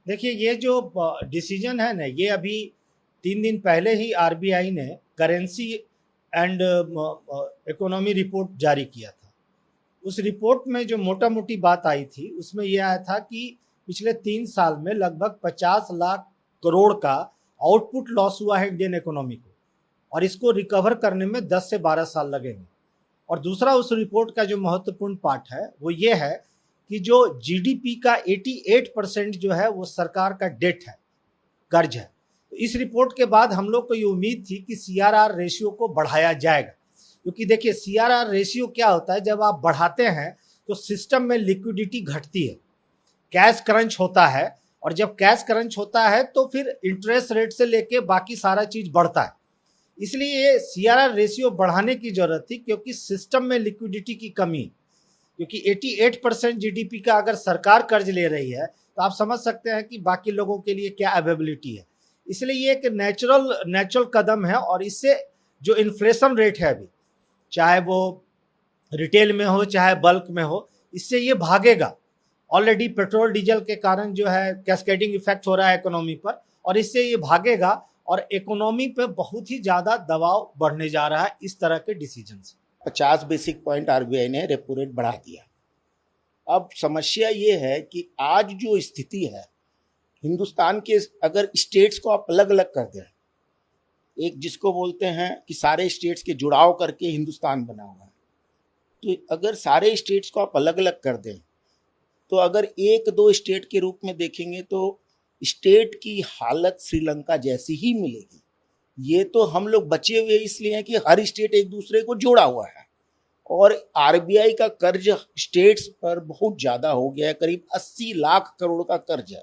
देखिए, ये जो डिसीजन है ना, ये अभी 3 दिन पहले ही आरबीआई ने करेंसी एंड इकोनॉमी रिपोर्ट जारी किया था। उस रिपोर्ट में जो मोटा मोटी बात आई थी, उसमें यह आया था कि पिछले 3 साल में लगभग 50 लाख करोड़ का आउटपुट लॉस हुआ है इंडियन इकोनॉमी को, और इसको रिकवर करने में 10 से 12 साल लगेंगे। और दूसरा, उस रिपोर्ट का जो महत्वपूर्ण पार्ट है वो ये है कि जो जीडीपी का 88% जो है वो सरकार का डेट है, कर्ज है। तो इस रिपोर्ट के बाद हम लोग को ये उम्मीद थी कि सीआरआर रेशियो को बढ़ाया जाएगा, क्योंकि देखिए सीआरआर रेशियो क्या होता है, जब आप बढ़ाते हैं तो सिस्टम में लिक्विडिटी घटती है, कैश क्रंच होता है, और जब कैश क्रंच होता है तो फिर इंटरेस्ट रेट से लेके बाकी सारा चीज बढ़ता है। इसलिए ये सीआरआर रेशियो बढ़ाने की जरूरत थी, क्योंकि सिस्टम में लिक्विडिटी की कमी, क्योंकि 88% जीडीपी का अगर सरकार कर्ज ले रही है तो आप समझ सकते हैं कि बाकी लोगों के लिए क्या अवेलेबिलिटी है। इसलिए ये एक नेचुरल कदम है, और इससे जो इन्फ्लेशन रेट है अभी, चाहे वो रिटेल में हो चाहे बल्क में हो, इससे ये भागेगा। ऑलरेडी पेट्रोल डीजल के कारण जो है कैस्केडिंग इफेक्ट हो रहा है इकोनॉमी पर, और इससे ये भागेगा और इकोनॉमी पे बहुत ही ज्यादा दबाव बढ़ने जा रहा है इस तरह के डिसीजन से। 50 बेसिक पॉइंट आरबीआई ने रेपो रेट बढ़ा दिया। अब समस्या ये है कि आज जो स्थिति है हिंदुस्तान के, अगर स्टेट्स को आप अलग अलग कर दें, एक जिसको बोलते हैं कि सारे स्टेट्स के जुड़ाव करके हिंदुस्तान बना हुआ है, तो अगर सारे स्टेट्स को आप अलग अलग कर दें तो अगर एक दो स्टेट के रूप में देखेंगे तो स्टेट की हालत श्रीलंका जैसी ही मिलेगी। ये तो हम लोग बचे हुए इसलिए हैं कि हर स्टेट एक दूसरे को जोड़ा हुआ है, और आरबीआई का कर्ज स्टेट्स पर बहुत ज़्यादा हो गया है, करीब 80 लाख करोड़ का कर्ज है।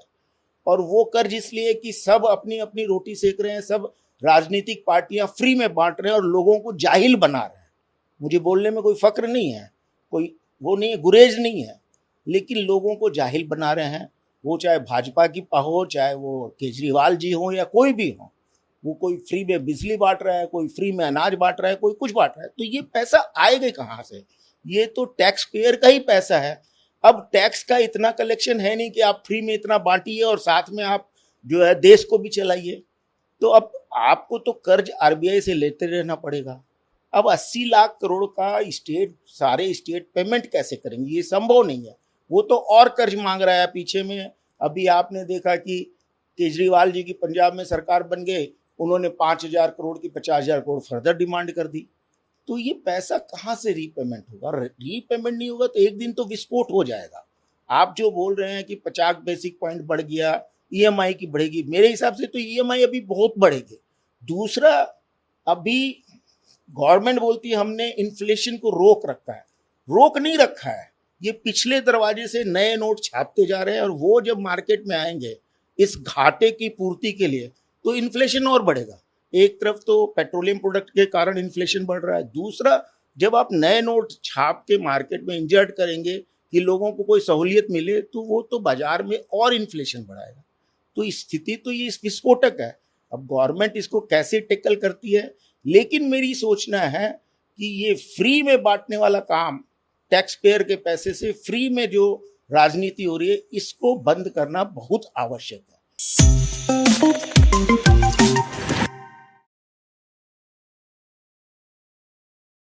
और वो कर्ज इसलिए कि सब अपनी अपनी रोटी सेक रहे हैं, सब राजनीतिक पार्टियां फ्री में बांट रहे हैं और लोगों को जाहिल बना रहे हैं। मुझे बोलने में कोई फक्र नहीं है, कोई वो नहीं है, गुरेज नहीं है, लेकिन लोगों को जाहिल बना रहे हैं। वो चाहे भाजपा की हो, चाहे वो केजरीवाल जी हो या कोई भी हो, वो कोई फ्री में बिजली बांट रहा है, कोई फ्री में अनाज बांट रहा है, कोई कुछ बांट रहा है। तो ये पैसा आएगा कहाँ से? ये तो टैक्स पेयर का ही पैसा है। अब टैक्स का इतना कलेक्शन है नहीं कि आप फ्री में इतना बांटिए और साथ में आप जो है देश को भी चलाइए। तो अब आपको तो कर्ज आरबीआई से लेते रहना पड़ेगा। अब 80 लाख करोड़ का सारे स्टेट पेमेंट कैसे करेंगे? ये संभव नहीं है। वो तो और कर्ज मांग रहा है पीछे में। अभी आपने देखा कि केजरीवाल जी की पंजाब में सरकार बन गए, उन्होंने 5,000 करोड़ की 50,000 करोड़ फर्दर डिमांड कर दी। तो ये पैसा कहाँ से रीपेमेंट होगा? रीपेमेंट नहीं होगा तो एक दिन तो विस्फोट हो जाएगा। आप जो बोल रहे हैं कि 50 बेसिक पॉइंट बढ़ गया, ईएमआई की बढ़ेगी, मेरे हिसाब से तो ईएमआई अभी बहुत बढ़ेगी। दूसरा, अभी गवर्नमेंट बोलती है हमने इन्फ्लेशन को रोक नहीं रखा है। ये पिछले दरवाजे से नए नोट छापते जा रहे हैं, और वो जब मार्केट में आएंगे इस घाटे की पूर्ति के लिए तो इन्फ्लेशन और बढ़ेगा। एक तरफ तो पेट्रोलियम प्रोडक्ट के कारण इन्फ्लेशन बढ़ रहा है, दूसरा जब आप नए नोट छाप के मार्केट में इंजर्ट करेंगे कि लोगों को कोई सहूलियत मिले, तो वो तो बाजार में और इन्फ्लेशन बढ़ाएगा। तो स्थिति तो ये विस्फोटक है। अब गवर्नमेंट इसको कैसे टेकल करती है, लेकिन मेरी सोचना है कि ये फ्री में बांटने वाला काम, टैक्स पेयर के पैसे से फ्री में जो राजनीति हो रही है, इसको बंद करना बहुत आवश्यक है।